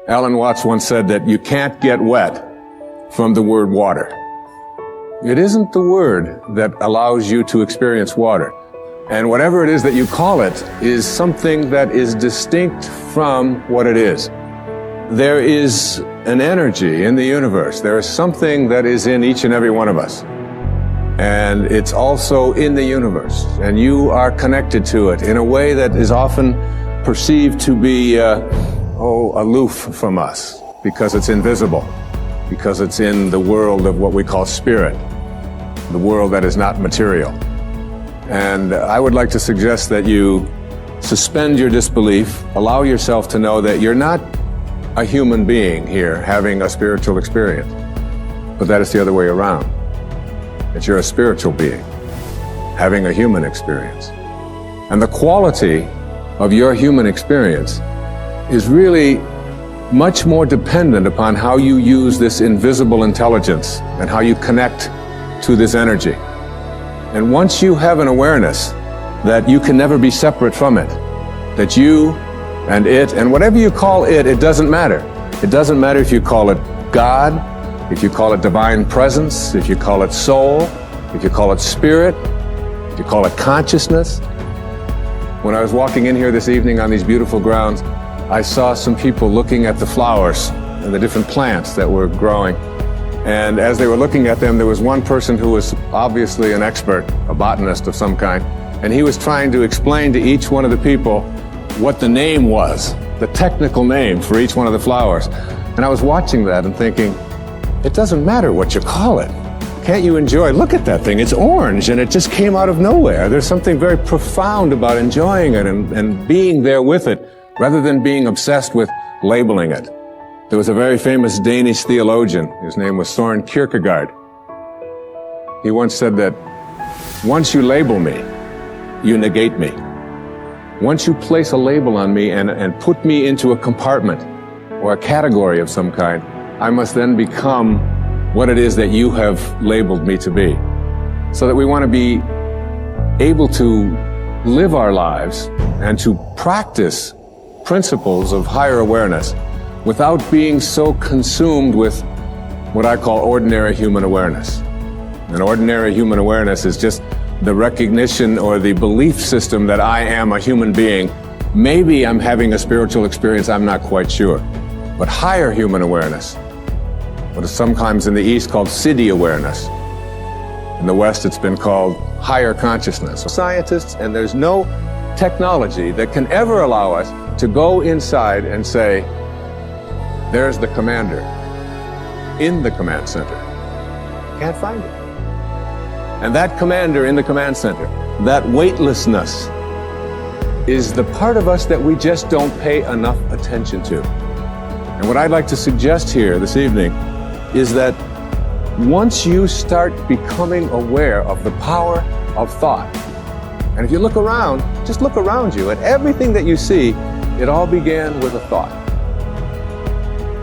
Alan Watts once said that you can't get wet from the word water. It isn't the word that allows you to experience water. And whatever it is that you call it is something that is distinct from what it is. There is an energy in the universe. There is something that is in each and every one of us. And it's also in the universe. And you are connected to it in a way that is often perceived to be aloof from us, because it's invisible, because it's in the world of what we call spirit, the world that is not material. And I would like to suggest that you suspend your disbelief, allow yourself to know that you're not a human being here having a spiritual experience, but that it's the other way around. That you're a spiritual being having a human experience. And the quality of your human experience is really much more dependent upon how you use this invisible intelligence and how you connect to this energy. And once you have an awareness that you can never be separate from it, that you and it, and whatever you call it, it doesn't matter. It doesn't matter if you call it God, if you call it divine presence, if you call it soul, if you call it spirit, if you call it consciousness. When I was walking in here this evening on these beautiful grounds, I saw some people looking at the flowers and the different plants that were growing. And as they were looking at them, there was one person who was obviously an expert, a botanist of some kind, and he was trying to explain to each one of the people what the name was, the technical name for each one of the flowers. And I was watching that and thinking, it doesn't matter what you call it. Can't you enjoy? Look at that thing, it's orange and it just came out of nowhere. There's something very profound about enjoying it and being there with it, rather than being obsessed with labeling it. There was a very famous Danish theologian, his name was Søren Kierkegaard. He once said that, once you label me, you negate me. Once you place a label on me and put me into a compartment or a category of some kind, I must then become what it is that you have labeled me to be. So that we want to be able to live our lives and to practice principles of higher awareness without being so consumed with what I call ordinary human awareness. And ordinary human awareness is just the recognition or the belief system that I am a human being. Maybe I'm having a spiritual experience, I'm not quite sure. But higher human awareness, what is sometimes in the East called Siddhi awareness. In the West, it's been called higher consciousness. Scientists, and there's no technology that can ever allow us to go inside and say, there's the commander in the command center. Can't find it. And that commander in the command center, that weightlessness, is the part of us that we just don't pay enough attention to. And what I'd like to suggest here this evening is that once you start becoming aware of the power of thought, and if you look around, just look around you, and everything that you see, it all began with a thought.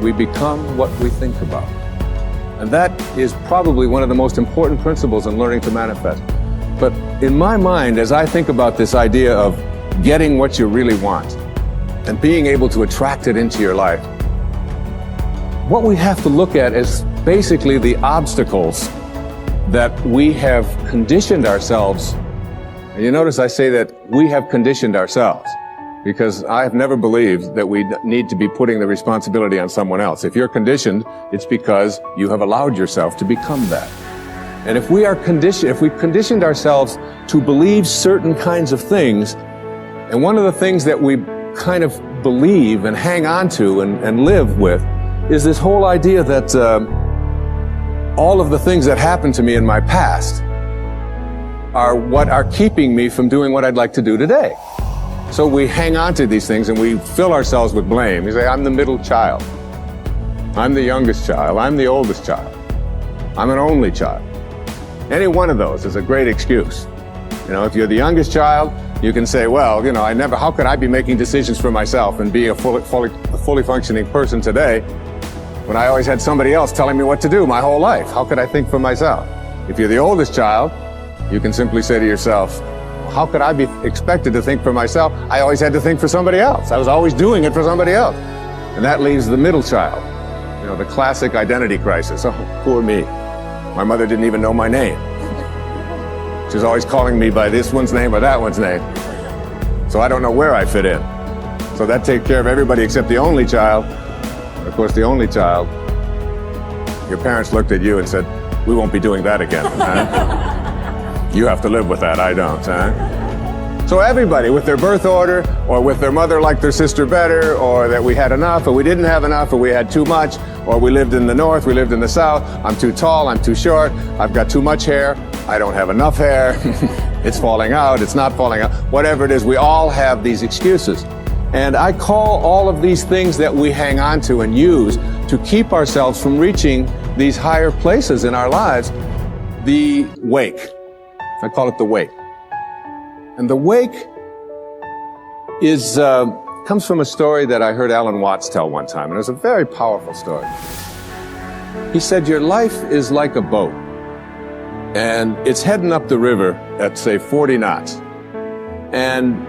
We become what we think about. And that is probably one of the most important principles in learning to manifest. But in my mind, as I think about this idea of getting what you really want and being able to attract it into your life, what we have to look at is basically the obstacles that we have conditioned ourselves. And you notice I say that we have conditioned ourselves, because I have never believed that we need to be putting the responsibility on someone else. If you're conditioned, it's because you have allowed yourself to become that. And if we've conditioned ourselves to believe certain kinds of things, and one of the things that we kind of believe and hang on to and live with is this whole idea that all of the things that happened to me in my past are what are keeping me from doing what I'd like to do today. So we hang on to these things and we fill ourselves with blame. You say, I'm the middle child. I'm the youngest child. I'm the oldest child. I'm an only child. Any one of those is a great excuse. You know, if you're the youngest child, you can say, well, you know, how could I be making decisions for myself and be a fully functioning person today when I always had somebody else telling me what to do my whole life? How could I think for myself? If you're the oldest child, you can simply say to yourself, how could I be expected to think for myself? I always had to think for somebody else. I was always doing it for somebody else. And that leaves the middle child. You know, the classic identity crisis. Oh, poor me. My mother didn't even know my name. She was always calling me by this one's name or that one's name. So I don't know where I fit in. So that takes care of everybody except the only child. Of course, the only child, your parents looked at you and said, we won't be doing that again. Huh? You have to live with that, I don't. Huh? So everybody, with their birth order, or with their mother liked their sister better, or that we had enough, or we didn't have enough, or we had too much, or we lived in the north, we lived in the south, I'm too tall, I'm too short, I've got too much hair, I don't have enough hair, it's falling out, it's not falling out, whatever it is, we all have these excuses. And I call all of these things that we hang on to and use to keep ourselves from reaching these higher places in our lives, the wake. I call it the wake. And the wake is comes from a story that I heard Alan Watts tell one time, and it was a very powerful story. He said, your life is like a boat, and it's heading up the river at, say, 40 knots. And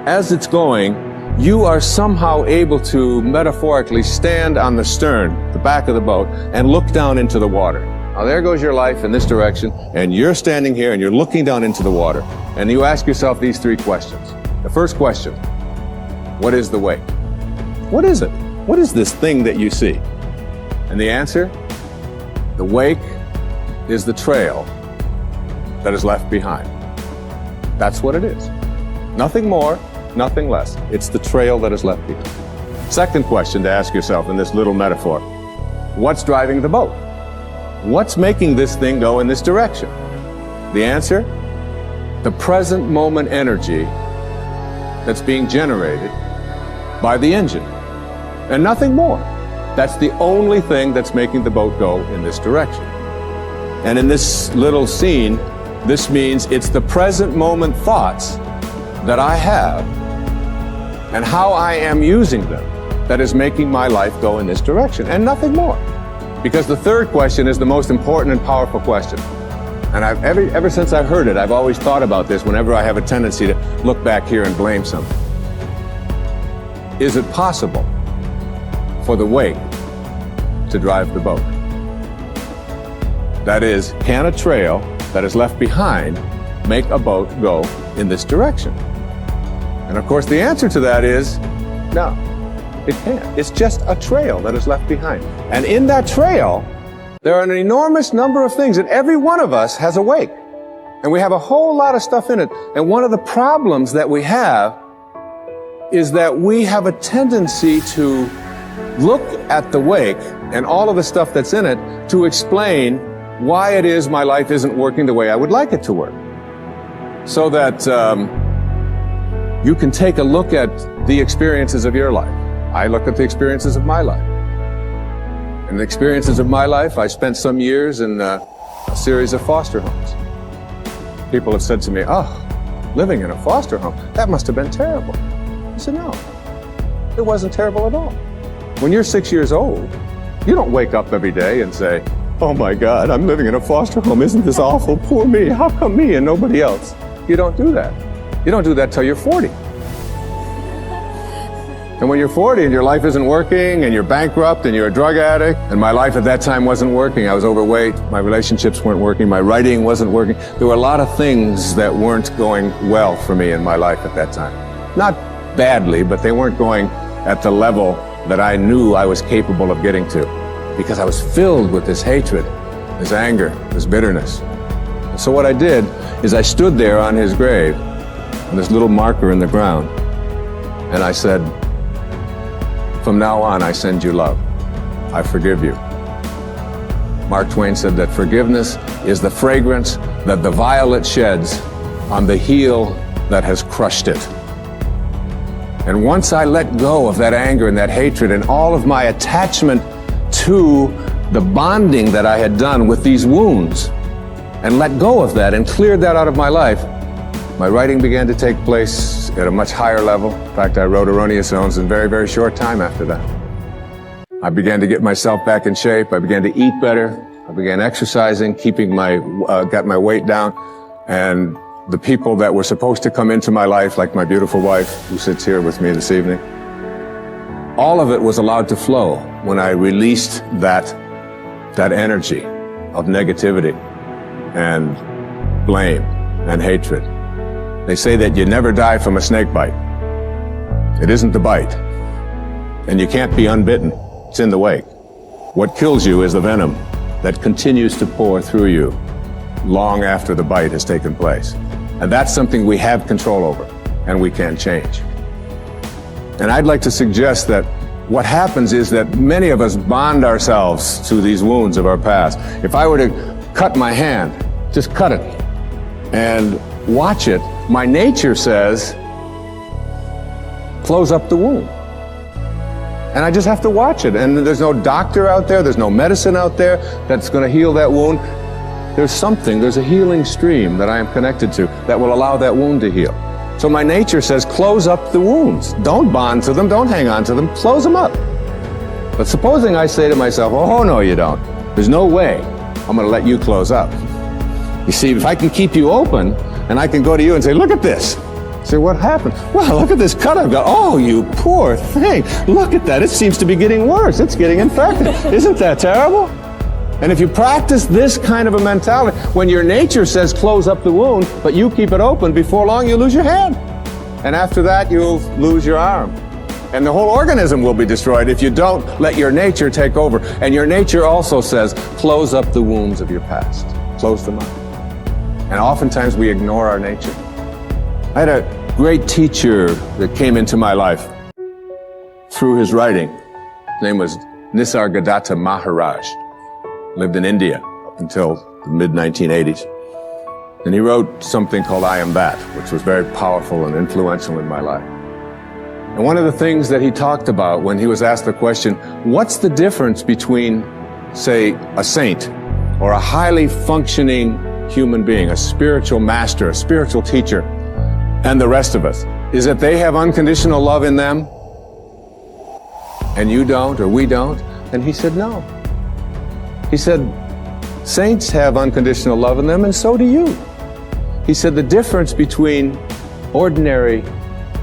as it's going, you are somehow able to metaphorically stand on the stern, the back of the boat, and look down into the water. Now there goes your life in this direction, and you're standing here and you're looking down into the water. And you ask yourself these three questions. The first question, what is the wake? What is it? What is this thing that you see? And the answer, the wake is the trail that is left behind. That's what it is. Nothing more, nothing less. It's the trail that is left behind. Second question to ask yourself in this little metaphor, what's driving the boat? What's making this thing go in this direction? The answer, the present moment energy that's being generated by the engine, and nothing more. That's the only thing that's making the boat go in this direction. And in this little scene, this means it's the present moment thoughts that I have and how I am using them that is making my life go in this direction, and nothing more. Because the third question is the most important and powerful question. And ever since I heard it, I've always thought about this whenever I have a tendency to look back here and blame something. Is it possible for the wake to drive the boat? That is, can a trail that is left behind make a boat go in this direction? And of course the answer to that is no. It can't. It's just a trail that is left behind. And in that trail, there are an enormous number of things, and every one of us has a wake. And we have a whole lot of stuff in it. And one of the problems that we have is that we have a tendency to look at the wake and all of the stuff that's in it to explain why it is my life isn't working the way I would like it to work. So that you can take a look at the experiences of your life. I look at the experiences of my life. In the experiences of my life, I spent some years in a series of foster homes. People have said to me, oh, living in a foster home, that must have been terrible. I said, no, it wasn't terrible at all. When you're 6 years old, you don't wake up every day and say, oh my God, I'm living in a foster home. Isn't this awful? Poor me. How come me and nobody else? You don't do that. You don't do that till you're 40. And when you're 40 and your life isn't working and you're bankrupt and you're a drug addict, and my life at that time wasn't working, I was overweight, my relationships weren't working, my writing wasn't working. There were a lot of things that weren't going well for me in my life at that time. Not badly, but they weren't going at the level that I knew I was capable of getting to, because I was filled with this hatred, this anger, this bitterness. And so what I did is I stood there on his grave, on this little marker in the ground, and I said, from now on, I send you love. I forgive you. Mark Twain said that forgiveness is the fragrance that the violet sheds on the heel that has crushed it. And once I let go of that anger and that hatred and all of my attachment to the bonding that I had done with these wounds, and let go of that and cleared that out of my life, my writing began to take place at a much higher level. In fact, I wrote Erroneous Zones in very, very short time after that. I began to get myself back in shape. I began to eat better. I began exercising, got my weight down. And the people that were supposed to come into my life, like my beautiful wife, who sits here with me this evening, all of it was allowed to flow when I released that energy of negativity and blame and hatred. They say that you never die from a snake bite. It isn't the bite. And you can't be unbitten. It's in the wake. What kills you is the venom that continues to pour through you long after the bite has taken place. And that's something we have control over and we can change. And I'd like to suggest that what happens is that many of us bond ourselves to these wounds of our past. If I were to cut my hand, just cut it and watch it, my nature says, close up the wound. And I just have to watch it. And there's no doctor out there, there's no medicine out there that's going to heal that wound. There's a healing stream that I am connected to that will allow that wound to heal. So my nature says, close up the wounds. Don't bond to them, don't hang on to them, close them up. But supposing I say to myself, oh no you don't. There's no way I'm going to let you close up. You see, if I can keep you open, and I can go to you and say, look at this. Say, what happened? Well, look at this cut I've got. Oh, you poor thing. Look at that. It seems to be getting worse. It's getting infected. Isn't that terrible? And if you practice this kind of a mentality, when your nature says close up the wound, but you keep it open, before long you lose your hand. And after that, you'll lose your arm. And the whole organism will be destroyed if you don't let your nature take over. And your nature also says, close up the wounds of your past. Close them up. And oftentimes we ignore our nature. I had a great teacher that came into my life through his writing. His name was Nisargadatta Maharaj. Lived in India up until the mid-1980s. And he wrote something called I Am That, which was very powerful and influential in my life. And one of the things that he talked about when he was asked the question, what's the difference between, say, a saint or a highly functioning human being, a spiritual master, a spiritual teacher, and the rest of us, is that they have unconditional love in them and you don't, or we don't? And he said, no. He said, saints have unconditional love in them and so do you. He said the difference between ordinary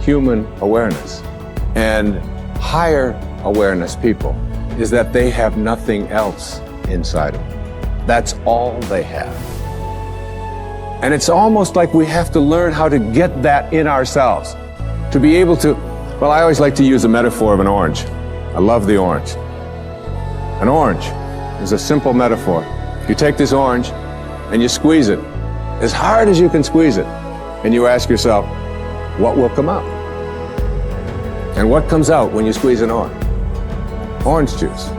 human awareness and higher awareness people is that they have nothing else inside of them. That's all they have. And it's almost like we have to learn how to get that in ourselves. To be able to, well, I always like to use the metaphor of an orange. I love the orange. An orange is a simple metaphor. You take this orange and you squeeze it as hard as you can squeeze it. And you ask yourself, what will come out? And what comes out when you squeeze an orange? Orange juice.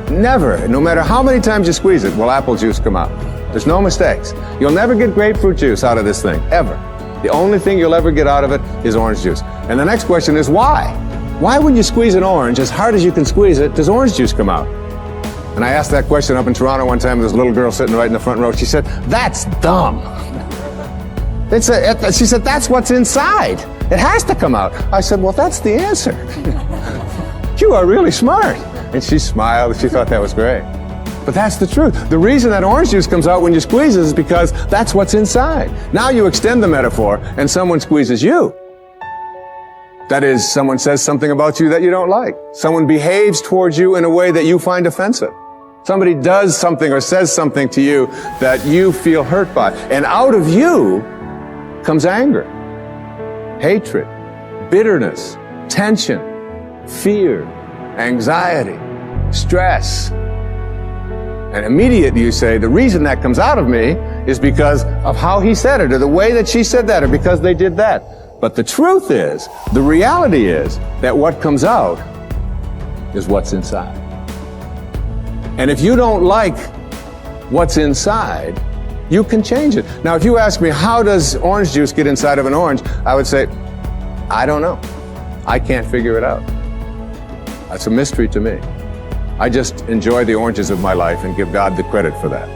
Never, no matter how many times you squeeze it, will apple juice come out. There's no mistakes. You'll never get grapefruit juice out of this thing, ever. The only thing you'll ever get out of it is orange juice. And the next question is why? Why when you squeeze an orange, as hard as you can squeeze it, does orange juice come out? And I asked that question up in Toronto one time, there's a little girl sitting right in the front row. She said, that's dumb. She said, that's what's inside. It has to come out. I said, well, that's the answer. You are really smart. And she smiled, she thought that was great. But that's the truth. The reason that orange juice comes out when you squeeze it is because that's what's inside. Now you extend the metaphor and someone squeezes you. That is, someone says something about you that you don't like. Someone behaves towards you in a way that you find offensive. Somebody does something or says something to you that you feel hurt by. And out of you comes anger, hatred, bitterness, tension, fear, anxiety, stress. And immediately you say, the reason that comes out of me is because of how he said it, or the way that she said that, or because they did that. But the truth is, the reality is, that what comes out is what's inside. And if you don't like what's inside, you can change it. Now, if you ask me, how does orange juice get inside of an orange? I would say, I don't know. I can't figure it out. That's a mystery to me. I just enjoy the oranges of my life and give God the credit for that.